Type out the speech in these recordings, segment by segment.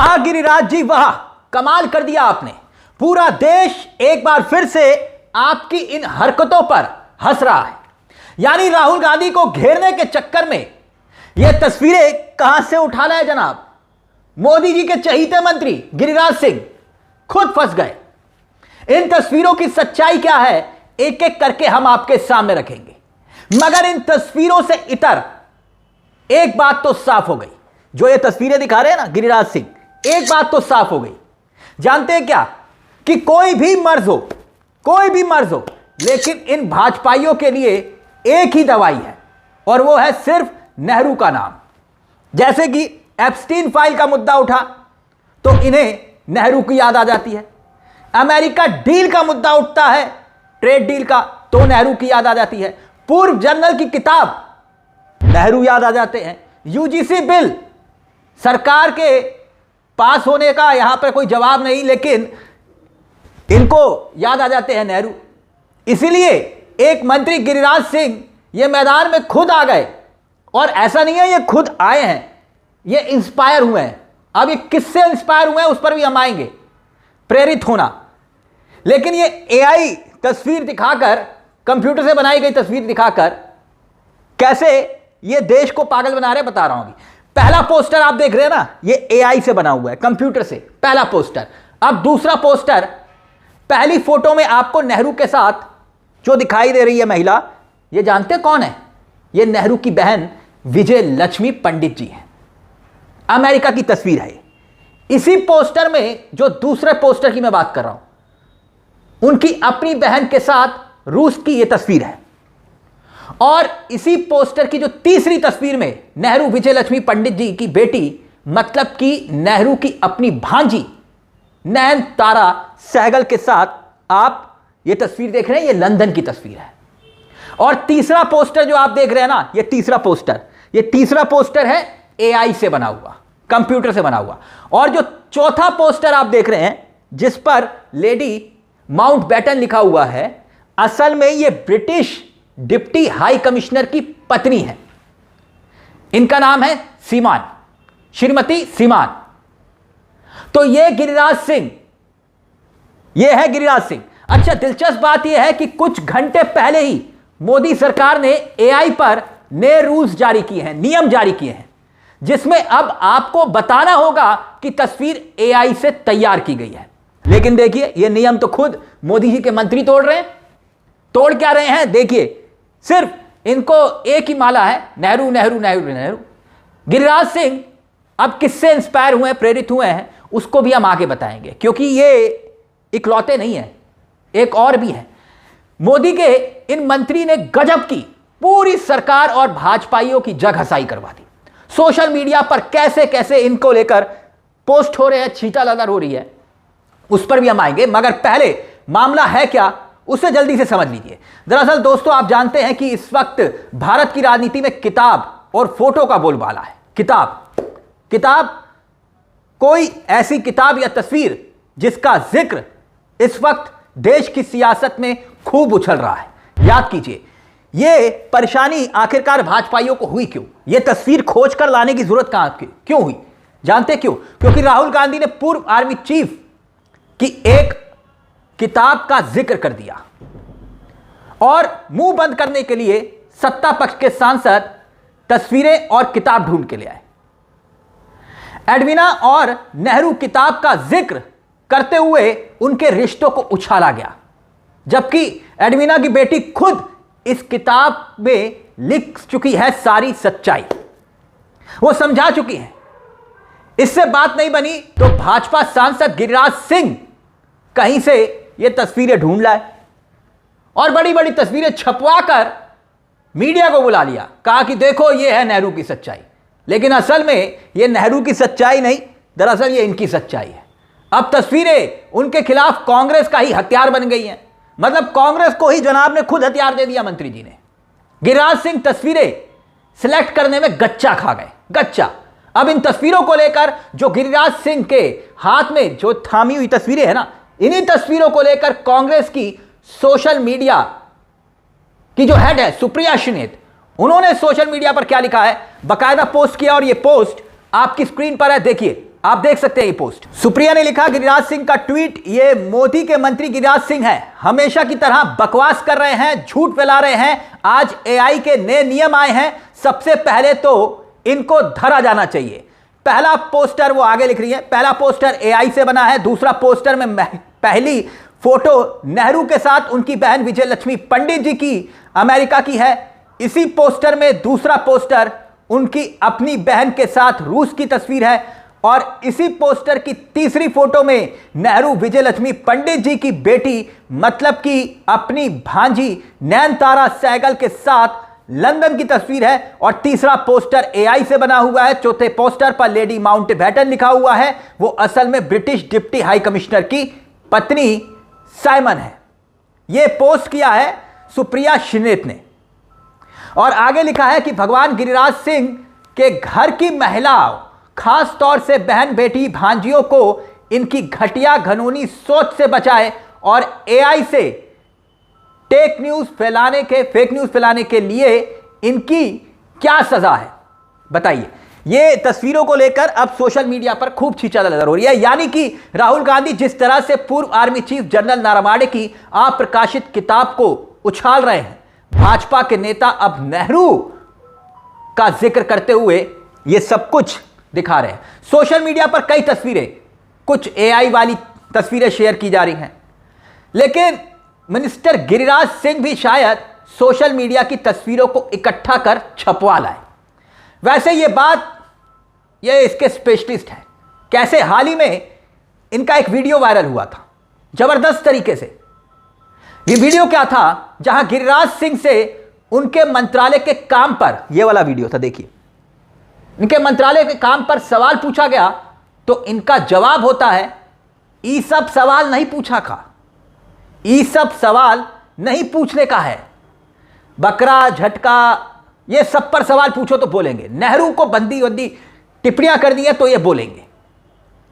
वाह गिरिराज जी वाह, कमाल कर दिया आपने। पूरा देश एक बार फिर से आपकी इन हरकतों पर हंस रहा है। यानी राहुल गांधी को घेरने के चक्कर में यह तस्वीरें कहां से उठा लाए जनाब? मोदी जी के चहीते मंत्री गिरिराज सिंह खुद फंस गए। इन तस्वीरों की सच्चाई क्या है एक एक करके हम आपके सामने रखेंगे, मगर इन तस्वीरों से इतर एक बात तो साफ हो गई। जो ये तस्वीरें दिखा रहे हैं ना गिरिराज सिंह, एक बात तो साफ हो गई। जानते हैं क्या? कि कोई भी मर्ज हो, लेकिन इन भाजपाइयों के लिए एक ही दवाई है और वो है सिर्फ नेहरू का नाम। जैसे कि एप्स्टीन फाइल का मुद्दा उठा तो इन्हें नेहरू की याद आ जाती है। अमेरिका डील का मुद्दा उठता है, ट्रेड डील का, तो नेहरू की याद आ जाती है। पूर्व जनरल की किताब, नेहरू याद आ जाते हैं। यूजीसी बिल, सरकार के पास होने का यहां पर कोई जवाब नहीं, लेकिन इनको याद आ जाते हैं नेहरू। इसीलिए एक मंत्री गिरिराज सिंह ये मैदान में खुद आ गए। और ऐसा नहीं है ये खुद आए हैं, ये इंस्पायर हुए हैं। अब ये किससे इंस्पायर हुए हैं उस पर भी हम आएंगे, प्रेरित होना। लेकिन ये एआई तस्वीर दिखाकर, कंप्यूटर से बनाई गई तस्वीर दिखाकर कैसे ये देश को पागल बना रहे बता रहा हूं। पहला पोस्टर आप देख रहे हैं ना, ये एआई से बना हुआ है, कंप्यूटर से, पहला पोस्टर। अब दूसरा पोस्टर, पहली फोटो में आपको नेहरू के साथ जो दिखाई दे रही है महिला, ये जानते कौन है? ये नेहरू की बहन विजय लक्ष्मी पंडित जी हैं। अमेरिका की तस्वीर है। इसी पोस्टर में जो दूसरे पोस्टर की मैं बात कर रहा हूं, उनकी अपनी बहन के साथ रूस की यह तस्वीर है। और इसी पोस्टर की जो तीसरी तस्वीर में नेहरू विजय लक्ष्मी पंडित जी की बेटी, मतलब कि नेहरू की अपनी भांजी नयनतारा सहगल के साथ आप ये तस्वीर देख रहे हैं, ये लंदन की तस्वीर है। और तीसरा पोस्टर जो आप देख रहे हैं ना, ये तीसरा पोस्टर है एआई से बना हुआ, कंप्यूटर से बना हुआ। और जो चौथा पोस्टर आप देख रहे हैं जिस पर लेडी माउंटबेटन लिखा हुआ है, असल में ये ब्रिटिश डिप्टी हाई कमिश्नर की पत्नी है। इनका नाम है सीमान, श्रीमती सीमान। तो ये गिरिराज सिंह, ये है गिरिराज सिंह। अच्छा, दिलचस्प बात यह है कि कुछ घंटे पहले ही मोदी सरकार ने एआई पर नए रूल्स जारी किए हैं, नियम जारी किए हैं, जिसमें अब आपको बताना होगा कि तस्वीर एआई से तैयार की गई है। लेकिन देखिए, ये नियम तो खुद मोदी जी के मंत्री तोड़ रहे हैं। तोड़ क्या रहे हैं? देखिए, सिर्फ इनको एक ही माला है, नेहरू नेहरू नेहरू नेहरू। गिरिराज सिंह अब किससे इंस्पायर हुए, प्रेरित हुए हैं, उसको भी हम आगे बताएंगे, क्योंकि ये इकलौते नहीं है, एक और भी है। मोदी के इन मंत्री ने गजब की पूरी सरकार और भाजपाइयों की जग हंसाई करवा दी। सोशल मीडिया पर कैसे कैसे इनको लेकर पोस्ट हो रहे हैं, छींटा लदर हो रही है, उस पर भी हम आएंगे। मगर पहले मामला है क्या, उसे जल्दी से समझ लीजिए। दरअसल दोस्तों, आप जानते हैं कि इस वक्त भारत की राजनीति में किताब और फोटो का बोलबाला है। किताब, कोई ऐसी किताब या तस्वीर जिसका जिक्र इस वक्त देश की सियासत में खूब उछल रहा है। याद कीजिए, यह परेशानी आखिरकार भाजपाइयों को हुई क्यों? यह तस्वीर खोज कर लाने की जरूरत क्यों हुई? जानते क्यों? क्योंकि राहुल गांधी ने पूर्व आर्मी चीफ की एक किताब का जिक्र कर दिया और मुंह बंद करने के लिए सत्ता पक्ष के सांसद तस्वीरें और किताब ढूंढ के ले आए। एडविना और नेहरू किताब का जिक्र करते हुए उनके रिश्तों को उछाला गया, जबकि एडविना की बेटी खुद इस किताब में लिख चुकी है सारी सच्चाई, वो समझा चुकी है। इससे बात नहीं बनी तो भाजपा सांसद गिरिराज सिंह कहीं से ये तस्वीरें ढूंढ लाए और बड़ी बड़ी तस्वीरें छपवाकर मीडिया को बुला लिया। कहा कि देखो, ये है नेहरू की सच्चाई। लेकिन असल में ये नेहरू की सच्चाई नहीं, दरअसल ये इनकी सच्चाई है। अब तस्वीरें उनके खिलाफ कांग्रेस का ही हथियार बन गई हैं। मतलब कांग्रेस को ही जनाब ने खुद हथियार दे दिया मंत्री जी ने। गिरिराज सिंह तस्वीरें सिलेक्ट करने में गच्चा खा गए, गच्चा। अब इन तस्वीरों को लेकर जो गिरिराज सिंह के हाथ में जो थामी हुई तस्वीरें हैं ना, इन्हीं तस्वीरों को लेकर कांग्रेस की सोशल मीडिया की जो हेड है सुप्रिया श्रीनेत, उन्होंने सोशल मीडिया पर क्या लिखा है, बाकायदा पोस्ट किया। और ये पोस्ट आपकी स्क्रीन पर है, देखिए आप देख सकते हैं ये पोस्ट। सुप्रिया ने लिखा, गिरिराज सिंह का ट्वीट, ये मोदी के मंत्री गिरिराज सिंह हैं, हमेशा की तरह बकवास कर रहे हैं, झूठ फैला रहे हैं। आज एआई के नए नियम आए हैं, सबसे पहले तो इनको धरा जाना चाहिए। पहला पोस्टर, वो आगे लिख रही है, पहला पोस्टर एआई से बना है। दूसरा पोस्टर में पहली फोटो नेहरू के साथ उनकी बहन विजय लक्ष्मी पंडित जी की, अमेरिका की है। इसी पोस्टर में दूसरा पोस्टर उनकी अपनी बहन के साथ रूस की तस्वीर है। और इसी पोस्टर की तीसरी फोटो में नेहरू विजय लक्ष्मी पंडित जी की बेटी, मतलब कि अपनी भांजी नयनतारा सहगल के साथ लंदन की तस्वीर है। और तीसरा पोस्टर एआई से बना हुआ है। चौथे पोस्टर पर लेडी माउंटबेटन लिखा हुआ है, वो असल में ब्रिटिश डिप्टी हाई कमिश्नर की पत्नी साइमन है। यह पोस्ट किया है सुप्रिया श्रीनेत ने। और आगे लिखा है कि भगवान गिरिराज सिंह के घर की महिलाओं, खास तौर से बहन बेटी भांजियों को इनकी घटिया घिनौनी सोच से बचाए और एआई से फेक न्यूज फैलाने के लिए इनकी क्या सजा है, बताइए। ये तस्वीरों को लेकर अब सोशल मीडिया पर खूब खींचातानी हो रही है। यानी कि राहुल गांधी जिस तरह से पूर्व आर्मी चीफ जनरल नरवणे की अप्रकाशित किताब को उछाल रहे हैं, भाजपा के नेता अब नेहरू का जिक्र करते हुए ये सब कुछ दिखा रहे हैं। सोशल मीडिया पर कई तस्वीरें, कुछ एआई वाली तस्वीरें शेयर की जा रही हैं, लेकिन मिनिस्टर गिरिराज सिंह भी शायद सोशल मीडिया की तस्वीरों को इकट्ठा कर छपवा लाए। वैसे ये इसके स्पेशलिस्ट हैं। कैसे हाल ही में इनका एक वीडियो वायरल हुआ था जबरदस्त तरीके से। ये वीडियो क्या था, जहां गिरिराज सिंह से उनके मंत्रालय के काम पर, यह वाला वीडियो था, देखिए, इनके मंत्रालय के काम पर सवाल पूछा गया तो इनका जवाब होता है, ये सब सवाल नहीं पूछा का, ये सब सवाल नहीं पूछने का है, बकरा झटका ये सब पर सवाल पूछो तो बोलेंगे। नेहरू को बंदी टिप्पणियां कर दी है तो ये बोलेंगे।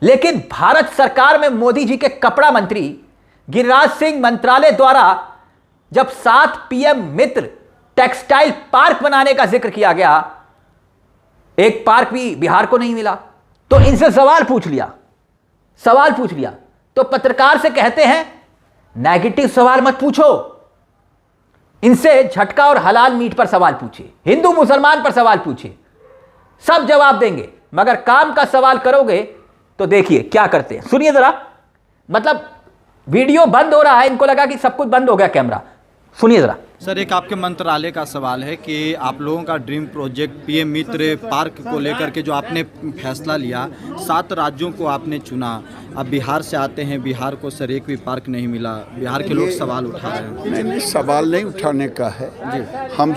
लेकिन भारत सरकार में मोदी जी के कपड़ा मंत्री गिरिराज सिंह मंत्रालय द्वारा जब 7 पीएम मित्र टेक्सटाइल पार्क बनाने का जिक्र किया गया, एक पार्क भी बिहार को नहीं मिला, तो इनसे सवाल पूछ लिया तो पत्रकार से कहते हैं नेगेटिव सवाल मत पूछो, इनसे झटका और हलाल मीट पर सवाल पूछिए, हिंदू मुसलमान पर सवाल पूछिए, सब जवाब देंगे, मगर काम का सवाल करोगे तो देखिए क्या करते हैं। सुनिए जरा, मतलब वीडियो बंद हो रहा है, इनको लगा कि सब कुछ बंद हो गया कैमरा, सुनिए जरा। सर, एक आपके मंत्रालय का सवाल है कि आप लोगों का ड्रीम प्रोजेक्ट पीएम मित्र पार्क को लेकर के जो आपने फैसला लिया, 7 राज्यों को आपने चुना, अब बिहार से आते हैं, बिहार को सर एक भी पार्क नहीं मिला, बिहार के लोग सवाल उठा रहे हैं। नहीं, सवाल नहीं उठाने का है जी। हम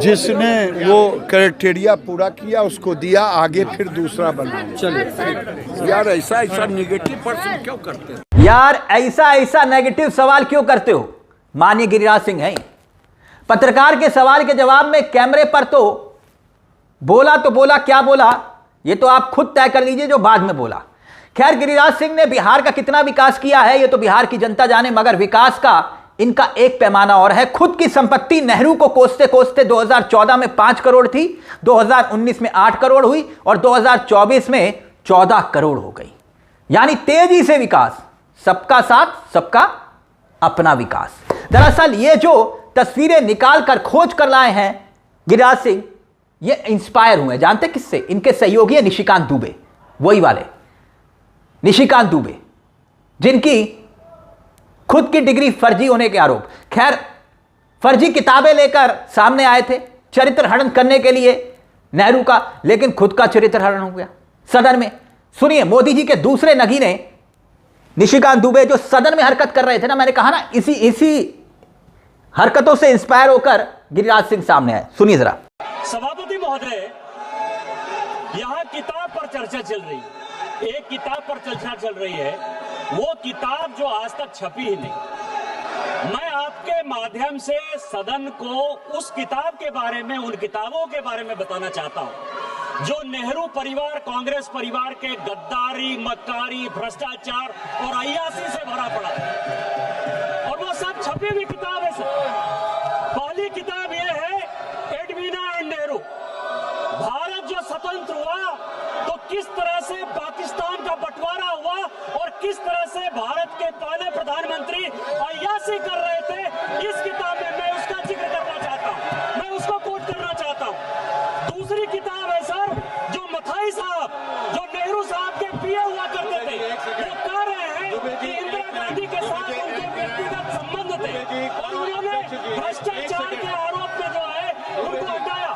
जिसने वो क्राइटेरिया पूरा किया उसको दिया, आगे फिर दूसरा बनाओ। चलिए यार, ऐसा नेगेटिव पर्सन क्यों करते हो यार, ऐसा नेगेटिव सवाल क्यों करते हो। माननीय गिरिराज सिंह हैं, पत्रकार के सवाल के जवाब में कैमरे पर तो बोला, क्या बोला ये तो आप खुद तय कर लीजिए जो बाद में बोला। खैर, गिरिराज सिंह ने बिहार का कितना विकास किया है ये तो बिहार की जनता जाने, मगर विकास का इनका एक पैमाना और है। खुद की संपत्ति नेहरू को कोसते कोसते 2014 में 5 करोड़ थी, 2019 में 8 करोड़ हुई और 2024 में 14 करोड़ हो गई। यानी तेजी से विकास, सबका साथ सबका अपना विकास। दरअसल ये जो तस्वीरें निकाल कर खोज कर लाए हैं गिरिराज सिंह, ये इंस्पायर हुए, जानते किससे? इनके सहयोगी है निशिकांत दुबे, वही वाले निशिकांत दुबे, जिनकी खुद की डिग्री फर्जी होने के आरोप। खैर, फर्जी किताबें लेकर सामने आए थे चरित्र हनन करने के लिए नेहरू का, लेकिन खुद का चरित्र हनन हो गया सदन में। सुनिए, मोदी जी के दूसरे नगीने निशिकांत दुबे जो सदन में हरकत कर रहे थे ना, मैंने कहा ना, इसी हरकतों से इंस्पायर होकर गिरिराज सिंह सामने आए। सुनिए जरा। सभापति महोदय, यहाँ किताब पर चर्चा चल रही है, एक किताब पर चर्चा चल रही है, वो किताब जो आज तक छपी ही नहीं। मैं आपके माध्यम से सदन को उस किताब के बारे में, उन किताबों के बारे में बताना चाहता हूं जो नेहरू परिवार, कांग्रेस परिवार के गद्दारी, मक्कारी, भ्रष्टाचार और अय्यासी से भरा पड़ा है, और वो सब छपी हुई किताब है सर। पहली किताब ये है एडवीना एंड नेहरू। भारत जो स्वतंत्र हुआ तो किस तरह से पाकिस्तान का बंटवारा हुआ और किस तरह से भारत के पहले प्रधानमंत्री अय्याशी कर रहे थे, इस किताब में मैं उसका जिक्र करना चाहता हूं, मैं उसको कोट करना चाहता हूं। दूसरी किताब है सर, जो मथाई साहब, जो नेहरू साहब के पीए हुआ करते थे, वो कह रहे हैं कि इंदिरा गांधी के साथ उनके व्यक्तिगत संबंध थे और उन्होंने भ्रष्टाचार के आरोप में जो है उनको हटाया।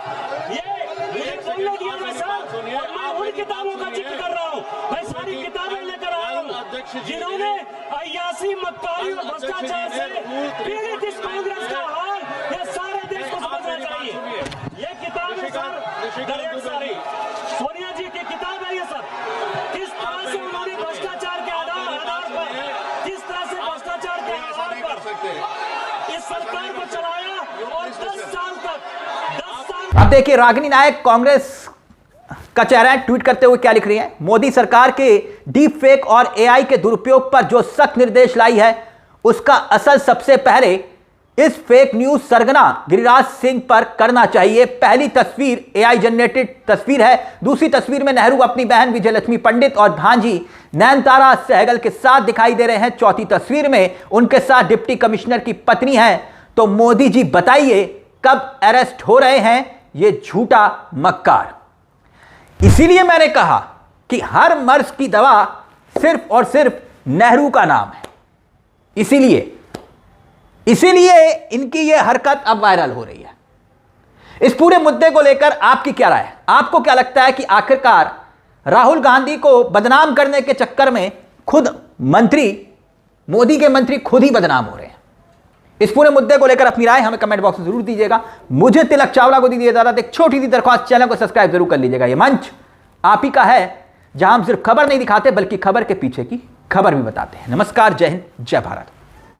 ये मुझे बोलने दिया मैं सर, और मैं उन किताबों का जिक्र कर रहा हूँ, मैं सारी किताबें लेकर आया हूँ जिन्होंने अय्याशी, मक्कारी और भ्रष्टाचार से पीड़ित इस कांग्रेस का हाल ये सारे देश को समझना चाहिए। ये किताब है सर, दरिया सारी सोनिया जी की किताब है ये सर, किस तरह से उन्होंने भ्रष्टाचार के आधार पर, किस तरह से भ्रष्टाचार के आधार पर इस सरकार को चलाया और 10 साल तक अब देखिए रागिनी नायक कांग्रेस का चेहरा है, ट्वीट करते हुए क्या लिख रही है। मोदी सरकार के डीप फेक और एआई के दुरुपयोग पर जो सख्त निर्देश लाई है, उसका असर सबसे पहले इस फेक न्यूज सरगना गिरिराज सिंह पर करना चाहिए। पहली तस्वीर एआई जनरेटेड तस्वीर है। दूसरी तस्वीर में नेहरू अपनी बहन विजयलक्ष्मी पंडित और भांजी नयनतारा सहगल के साथ दिखाई दे रहे हैं। चौथी तस्वीर में उनके साथ डिप्टी कमिश्नर की पत्नी है। तो मोदी जी बताइए कब अरेस्ट हो रहे हैं ये झूठा मक्कार। इसीलिए मैंने कहा कि हर मर्ज की दवा सिर्फ और सिर्फ नेहरू का नाम है। इसीलिए इनकी यह हरकत अब वायरल हो रही है। इस पूरे मुद्दे को लेकर आपकी क्या राय है? आपको क्या लगता है कि आखिरकार राहुल गांधी को बदनाम करने के चक्कर में खुद मंत्री, मोदी के मंत्री खुद ही बदनाम हो रहे हैं? इस पूरे मुद्दे को लेकर अपनी राय हमें कमेंट बॉक्स में जरूर दीजिएगा। मुझे तिलक चावला को दीजिए इजाजत। एक छोटी सी दरख्वास्त, चैनल को सब्सक्राइब जरूर कर लीजिएगा। यह मंच आप ही का है जहां हम सिर्फ खबर नहीं दिखाते बल्कि खबर के पीछे की खबर भी बताते हैं। नमस्कार, जय हिंद, जय भारत।